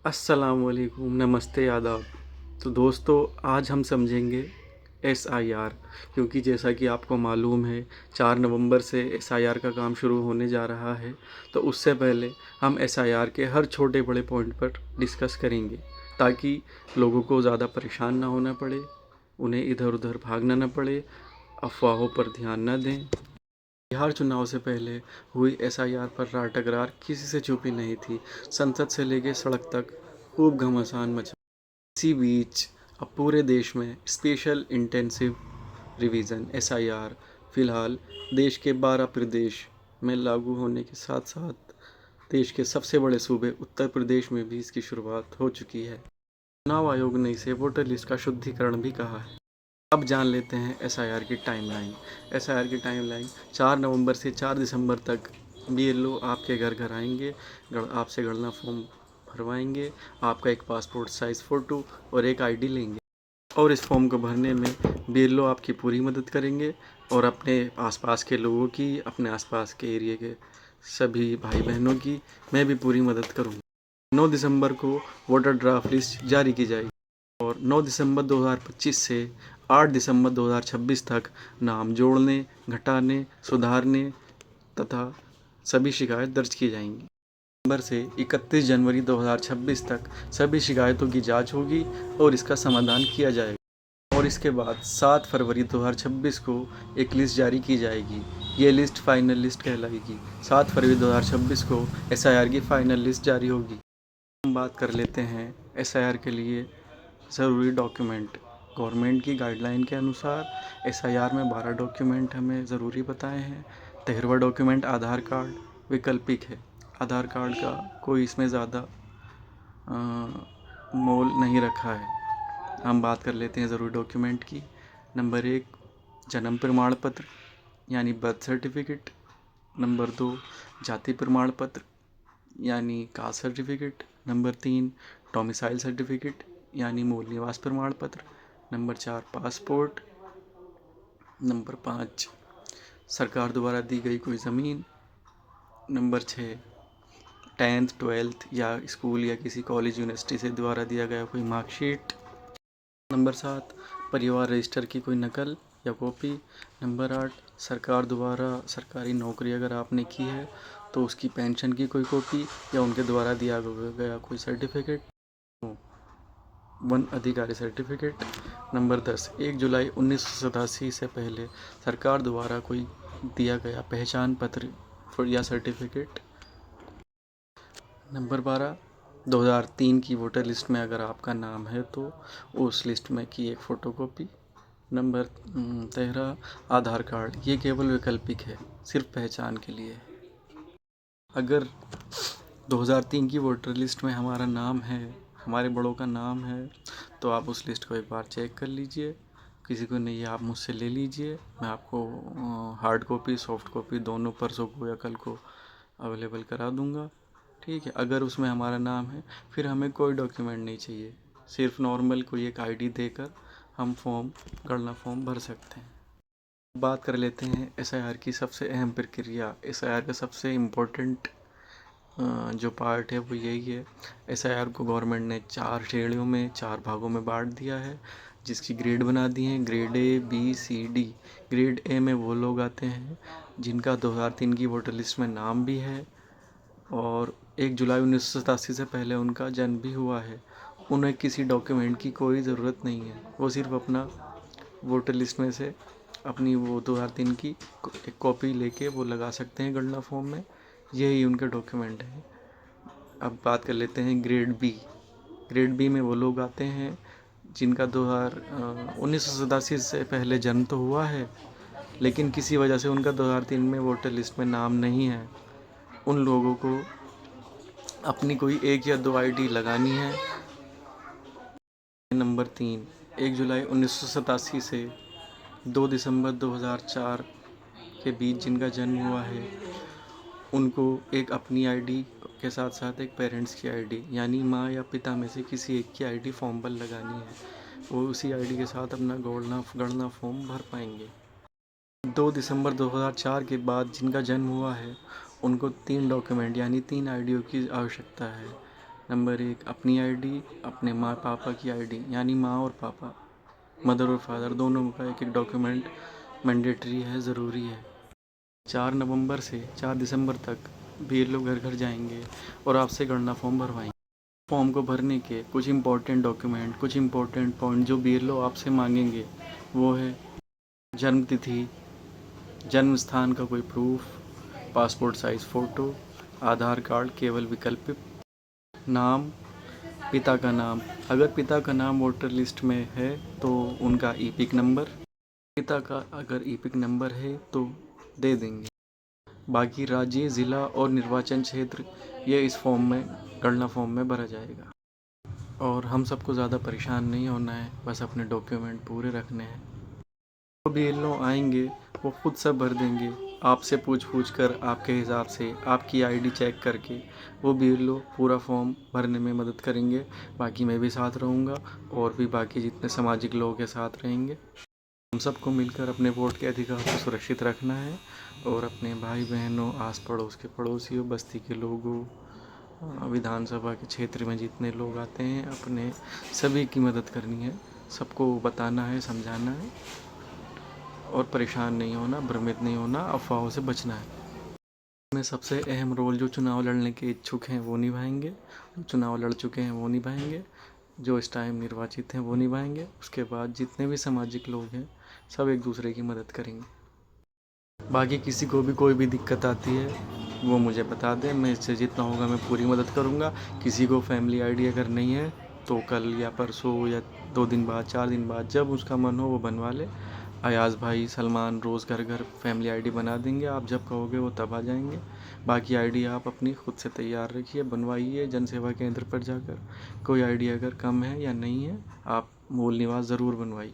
अस्सलामुअलैकुम, नमस्ते, आदाब। तो दोस्तों, आज हम समझेंगे एसआईआर, क्योंकि जैसा कि आपको मालूम है 4 नवंबर से एसआईआर का काम शुरू होने जा रहा है। तो उससे पहले हम एसआईआर के हर छोटे बड़े पॉइंट पर डिस्कस करेंगे, ताकि लोगों को ज़्यादा परेशान ना होना पड़े, उन्हें इधर उधर भागना न पड़े, अफवाहों पर ध्यान न दें। बिहार चुनाव से पहले हुई एसआईआर पर रार टकरार किसी से छुपी नहीं थी। संसद से लेकर सड़क तक खूब घमासान मचा। इसी बीच अब पूरे देश में स्पेशल इंटेंसिव रिवीजन एसआईआर फिलहाल देश के 12 प्रदेश में लागू होने के साथ साथ देश के सबसे बड़े सूबे उत्तर प्रदेश में भी इसकी शुरुआत हो चुकी है। चुनाव आयोग ने इसे वोटर लिस्ट का शुद्धिकरण भी कहा है। अब जान लेते हैं एसआईआर की टाइमलाइन। एसआईआर की टाइमलाइन 4 नवंबर से 4 दिसंबर तक बीएलओ आपके घर घर आएंगे, आपसे गणना फॉर्म भरवाएंगे, आपका एक पासपोर्ट साइज़ फ़ोटो और एक आईडी लेंगे और इस फॉर्म को भरने में बीएलओ आपकी पूरी मदद करेंगे और अपने आसपास के लोगों की, अपने आसपास के एरिया के सभी भाई बहनों की मैं भी पूरी मदद करूँगा। 9 दिसंबर को वोटर ड्राफ्ट लिस्ट जारी की जाएगी और 9 दिसंबर 2025 से 8 दिसंबर 2026 तक नाम जोड़ने, घटाने, सुधारने तथा सभी शिकायत दर्ज की जाएंगी। दिसंबर से 31 जनवरी 2026 तक सभी शिकायतों की जांच होगी और इसका समाधान किया जाएगा और इसके बाद 7 फरवरी 2026 को एक लिस्ट जारी की जाएगी। ये लिस्ट फाइनल लिस्ट कहलाएगी। 7 फरवरी 2026 को एसआईआर की फाइनल लिस्ट जारी होगी। हम बात कर लेते हैं एसआईआर के लिए ज़रूरी डॉक्यूमेंट। गवर्नमेंट की गाइडलाइन के अनुसार एसआईआर में 12 डॉक्यूमेंट हमें ज़रूरी बताए हैं। 13वां डॉक्यूमेंट आधार कार्ड वैकल्पिक है। आधार कार्ड का कोई इसमें ज़्यादा मोल नहीं रखा है। हम बात कर लेते हैं ज़रूरी डॉक्यूमेंट की। नंबर 1 जन्म प्रमाण पत्र यानी बर्थ सर्टिफिकेट। नंबर 2 जाति प्रमाण पत्र यानी caste certificate. Number 3 domicile certificate यानी मूल निवास प्रमाण पत्र। Number 4 passport. नंबर 5 सरकार द्वारा दी गई कोई ज़मीन। नंबर 6 10th 12th या स्कूल या किसी कॉलेज यूनिवर्सिटी से द्वारा दिया गया कोई मार्कशीट। नंबर 7 परिवार रजिस्टर की कोई नकल या कॉपी। नंबर 8 सरकार द्वारा सरकारी नौकरी अगर आपने की है तो उसकी पेंशन की कोई कॉपी या उनके द्वारा दिया गया कोई सर्टिफिकेट, वन अधिकारी सर्टिफिकेट। नंबर 10 1 जुलाई 1987 से पहले सरकार द्वारा कोई दिया गया पहचान पत्र या सर्टिफिकेट। नंबर 12 2003 की वोटर लिस्ट में अगर आपका नाम है तो उस लिस्ट में की एक फ़ोटोकॉपी। नंबर 13 आधार कार्ड, ये केवल वैकल्पिक है, सिर्फ पहचान के लिए। अगर 2003 की वोटर लिस्ट में हमारा नाम है, हमारे बड़ों का नाम है, तो आप उस लिस्ट को एक बार चेक कर लीजिए। किसी को नहीं है आप मुझसे ले लीजिए, मैं आपको हार्ड कॉपी सॉफ्ट कॉपी दोनों परसों को या कल को अवेलेबल करा दूंगा। ठीक है, अगर उसमें हमारा नाम है फिर हमें कोई डॉक्यूमेंट नहीं चाहिए, सिर्फ नॉर्मल कोई एक आईडी देकर हम गणना फॉर्म भर सकते हैं। बात कर लेते हैं एसआईआर की सबसे अहम प्रक्रिया। एसआईआर का सबसे इम्पोर्टेंट जो पार्ट है वो यही है। एसआईआर को गवर्नमेंट ने 4 श्रेणियों में 4 भागों में बांट दिया है, जिसकी ग्रेड बना दी हैं, grade A B C D. Grade A में वो लोग आते हैं जिनका 2003 की वोटर लिस्ट में नाम भी है और 1 जुलाई 1987 से पहले उनका जन्म भी हुआ है। उन्हें किसी डॉक्यूमेंट की कोई ज़रूरत नहीं है, वो सिर्फ अपना वोटर लिस्ट में से अपनी वो 2003 की एक कॉपी लेके वो लगा सकते हैं गणना फॉर्म में। यही उनके डॉक्यूमेंट हैं। अब बात कर लेते हैं ग्रेड बी। ग्रेड बी में वो लोग आते हैं जिनका 1987 से पहले जन्म तो हुआ है, लेकिन किसी वजह से उनका 2003 में वोटर लिस्ट में नाम नहीं है। उन लोगों को अपनी कोई 1 या 2 आईडी लगानी है। नंबर 3 1 जुलाई 1987 से 2 दिसंबर 2004 के बीच जिनका जन्म हुआ है, उनको एक अपनी आईडी के साथ साथ एक पेरेंट्स की आईडी यानी माँ या पिता में से किसी एक की आईडी फॉर्म पर लगानी है। वो उसी आईडी के साथ अपना गणना फॉर्म भर पाएंगे। 2 दिसंबर 2004 के बाद जिनका जन्म हुआ है उनको 3 डॉक्यूमेंट यानी 3 आईडियों की आवश्यकता है। नंबर 1 अपनी आईडी, अपने माँ पापा की आईडी, यानी माँ और पापा, मदर और फादर दोनों का एक एक डॉक्यूमेंट मैंडेटरी है, ज़रूरी है। 4 नवंबर से 4 दिसंबर तक बीएलओ घर घर जाएंगे और आपसे गणना फॉर्म भरवाएंगे। फॉर्म को भरने के कुछ इम्पोर्टेंट डॉक्यूमेंट, कुछ इम्पोर्टेंट पॉइंट जो बीएलओ आपसे मांगेंगे वो है जन्म तिथि, जन्म स्थान का कोई प्रूफ, पासपोर्ट साइज़ फ़ोटो, आधार कार्ड केवल वैकल्पिक, नाम, पिता का नाम, अगर पिता का नाम वोटर लिस्ट में है तो उनका ईपिक नंबर, पिता का अगर ईपिक नंबर है तो दे देंगे। बाकी राज्य, ज़िला और निर्वाचन क्षेत्र ये इस फॉर्म में, गणना फॉर्म में भरा जाएगा। और हम सबको ज़्यादा परेशान नहीं होना है, बस अपने डॉक्यूमेंट पूरे रखने हैं। जो भी इन लोग आएंगे वो खुद सब भर देंगे, आपसे पूछ कर, आपके हिसाब से आपकी आईडी चेक करके वो भी लोग पूरा फॉर्म भरने में मदद करेंगे। बाकी मैं भी साथ रहूँगा और भी बाकी जितने सामाजिक लोग हैं साथ रहेंगे। हम सबको मिलकर अपने वोट के अधिकार को सुरक्षित रखना है और अपने भाई बहनों, आस पड़ोस के पड़ोसियों, बस्ती के लोगों, विधानसभा के क्षेत्र में जितने लोग आते हैं अपने सभी की मदद करनी है, सबको बताना है, समझाना है और परेशान नहीं होना, भ्रमित नहीं होना, अफवाहों से बचना है। में सबसे अहम रोल जो चुनाव लड़ने के इच्छुक हैं वो निभाएंगे, जो चुनाव लड़ चुके हैं वो निभाएंगे, जो इस टाइम निर्वाचित हैं वो निभाएंगे। उसके बाद जितने भी सामाजिक लोग हैं सब एक दूसरे की मदद करेंगे। बाकी किसी को भी कोई भी दिक्कत आती है वो मुझे बता दें, मैं इससे जितना होगा मैं पूरी मदद करूँगा। किसी को फैमिली आईडी अगर नहीं है तो कल या परसों या 2 दिन बाद, 4 दिन बाद, जब उसका मन हो वो बनवा ले। अयाज़ भाई, सलमान, रोज़ घर घर फैमिली आईडी बना देंगे, आप जब कहोगे वो तब आ जाएंगे। बाकी आईडी आप अपनी खुद से तैयार रखिए, बनवाइए जन सेवा केंद्र पर जाकर। कोई आईडी अगर कम है या नहीं है आप मूल निवास ज़रूर बनवाइए।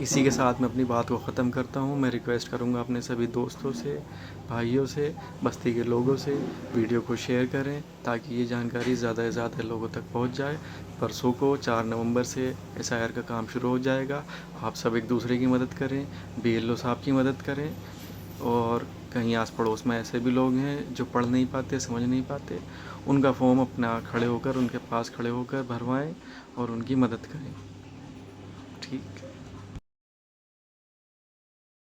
इसी के साथ मैं अपनी बात को ख़त्म करता हूँ। मैं रिक्वेस्ट करूँगा अपने सभी दोस्तों से, भाइयों से, बस्ती के लोगों से, वीडियो को शेयर करें ताकि ये जानकारी ज़्यादा से ज़्यादा लोगों तक पहुँच जाए। परसों को 4 नवंबर से एसआईआर का काम शुरू हो जाएगा। आप सब एक दूसरे की मदद करें, बीएलओ साहब की मदद करें और कहीं आस पड़ोस में ऐसे भी लोग हैं जो पढ़ नहीं पाते, समझ नहीं पाते, उनका फॉर्म अपना खड़े होकर, उनके पास खड़े होकर भरवाएँ और उनकी मदद करें। ठीक।